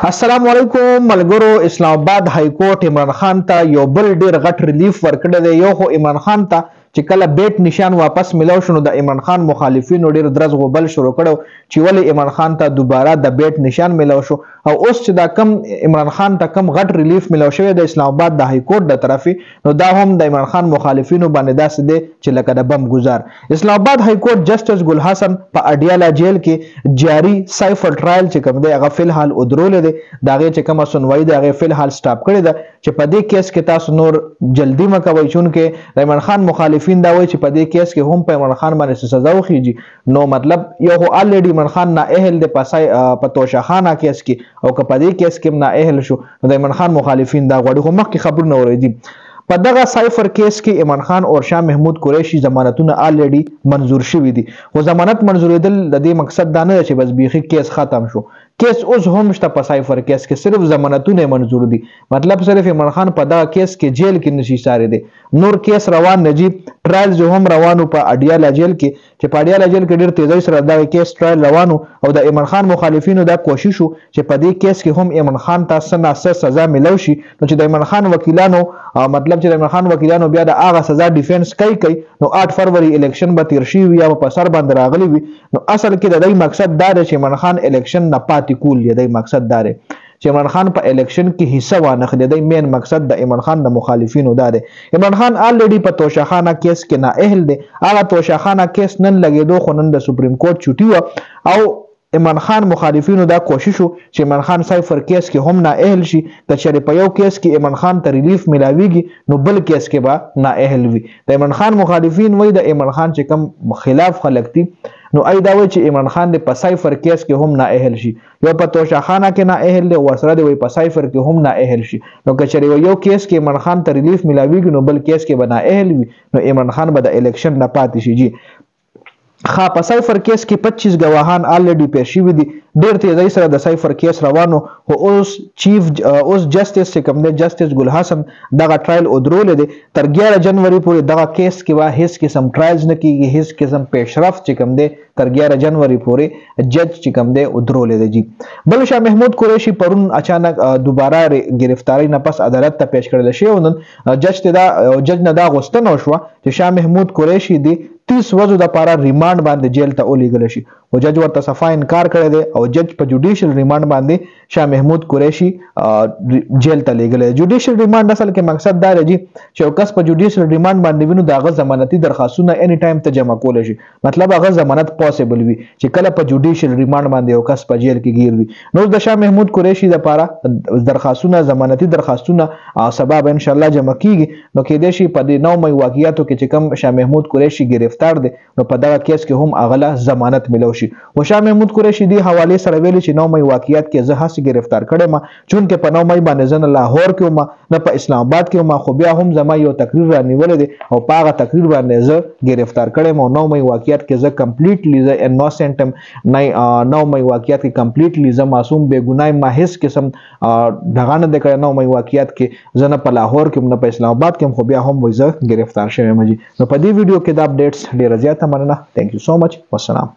السلام علیکم ملګرو. اسلام آباد های کورټ عمران خان ته یو بل ډیر غټ ریلیف ورکړی دی. یو خو عمران خان ته چې کله بیٹ نشان واپس ملو شنو د عمران خان مخالفینو ډیر درز غوبل شروع کړو چې ولې عمران خان ته دوباره د بیٹ نشان ملو شو، او اوس چې دا کم عمران خان ته کم غټ ریلیف ملو شوی د اسلام آباد د های کورټ د طرفي، نو دا هم د عمران خان مخالفینو باندې داسې دی چې لکه د بم گزار. اسلام آباد های کورټ جسټس ګل حسن په اډیالا جیل کې جاری سایفر ټرایل چې کوم دی هغه فل حال ودرول دی. داغه چې کومه سنوي دغه فل حال سټاپ کړی ده چې په دې کیس کې تاسو نور جلدی مکوئ، چون کې عمران خان مخالفین دا وایي چې په دې کیس کې هم په عمران خان باندې سزا وخیږي. نو مطلب یو خو الریډي عمران خان نه اهل دی په توشاخانه کیس کې، او که په دې کیس کې نه اهل شو نو د عمران خان مخالفین دا غواړي. خو مخکې خبرونه اورېدي په دغه سایفر کیس کې عمران خان او شاه محمود قریشي ضمانتونه الریډي منظور شوي دي. خو ضمانت منظورېدل د دې مقصد دا نه چې بس بیخي کیس ختم شو. کیس اوس هم شته په سایفر کیس کې، صرف ضمانتونه منظور دي. مطلب صرف عمران خان په دغه کیس کې جیل کې نشي ساري دي، نور کیس روان نجیب ټرایل جو هم روانو په اډیالا جیل کې، چې په اډیالا جیل کې ډیر تیزی سره دغه کیس ټرایل روانو، او د عمران خان مخالفینو دا کوشش وو چې په دې کیس کې هم عمران خان ته څه نه څه سزا ملو شي. نو چې د عمران خان وکیلانو مطلب چې د عمران خان وکیلانو بیا د هغه سزا ډیفنس کوي نو 8 فروری الیکشن به تیر شي یا په سر باندې راغلی وي. نو اصل کې د دې مقصد دا دی چې عمران خان الیکشن نه پاتې کول دی. مقصد دا دی چې عمران خان په الیکشن کې حصہ وانخلي. د مین مقصد د عمران خان د مخالفینو دا دی. عمران خان الریډي په توشاخانه کیس کې نه اهل دی. هغه توشاخانه کیس نن لګیدو، خو نن د سپریم کورټ چوټي و، او عمران خان مخالفینو دا کوشش وو چې عمران خان سایفر کیس کې هم نه اهل شي. که چېرې په یو کیس کې عمران خان ته ریلیف ملاویږي نو بل کیس کې به نه اهل وي. د عمران خان مخالفین وایي د عمران خان چې کم خلاف خلک دي نو ای دا وایي چې عمران خان د په سایفر کیس کې هم نه اهل شي، یو په توشاخانه کې نه اهل دی، ورسره دی وایي په سایفر کې هم نه اهل شي. نو که چېرې یو کیس کې عمران خان ته ریلیف ملاویږي نو بل کیس کې به نه اهل وي، نو عمران خان به د الیکشن نه پاتې شي. جی په سایفر کیس کې 25 گواهان الریډي پیش شوي دي. ډیر تیزی سره د سایفر کیس روانو، خو اوس جسټس چې کوم دی جسټس ګل حسن دغه ټرایل ودرول دی. تر 11 جنوري پورې دغه کیس کې به هیڅ قسم ټرایلز نه کیږي، هیڅ قسم پیشرفت چې کوم دی تر 11 جنوري پورې جج چې کوم دی ودرول دی. جی بل شاه محمود قریشي پرون اچانک دوباره گرفتاری نه پس عدالت ته پیش کړل شي، او نن جج نه دا غوښتنه وشوه چې شاه محمود قریشي دی 30 ورځو د پاره ریماند باندې جیل ته ولېږل شي، او جج ورته صفا انکار کړی دی، او جج په جوډیشل ریماند باندې شاه محمود قریشي جیل ته لېږلی. جوډیشل ریماند اصل کې مقصد دا دی چې یو کس په جوډیشل ریماند باندې وینو د هغه ضمانتي درخواستونه اني ټایم ته جمع کولی شي. مطلب هغه ضمانت پاسبل وي چې کله په جوډیشل ریماند باندې یو کس په جیل کې گیر وي. نو د شاه محمود قریشي لپاره درخواستونه ضمانتي درخواستونه سبب ان شاء الله جمع کیږي. نو کېدای شي په دې 9 مې واقعیاتو کې چې کوم شاه محمود قریشي گرفتار دی نو په دغه کیس کې هم اغله ضمانت ملو شي. و شاه محمود قریشي دی حواله سره ویلي چې 9 مې واقعیت کې زه هڅه گرفتار کړم، چون کې په 9 مې باندې زه نه لاهور کې وم نه په اسلام آباد کې وم، خو بیا هم زما یو تقریر رانیول دی او په هغه تقریر باندې زه گرفتار کړم، او 9 مې واقعیت کې زه کمپلیټلی زه انوسنت ام نه 9 مې واقعیت کې کمپلیټلی زه معصوم بے ګناه ما هیڅ قسم دغه نه د 9 مې واقعیت کې زه نه په لاهور کې نه په اسلام آباد کې، خو بیا هم زه گرفتار شوم. نو په دې ویډیو کې د اپډیټس ډیر زیاته مننه. ثانک یو سو مچ. والسلام.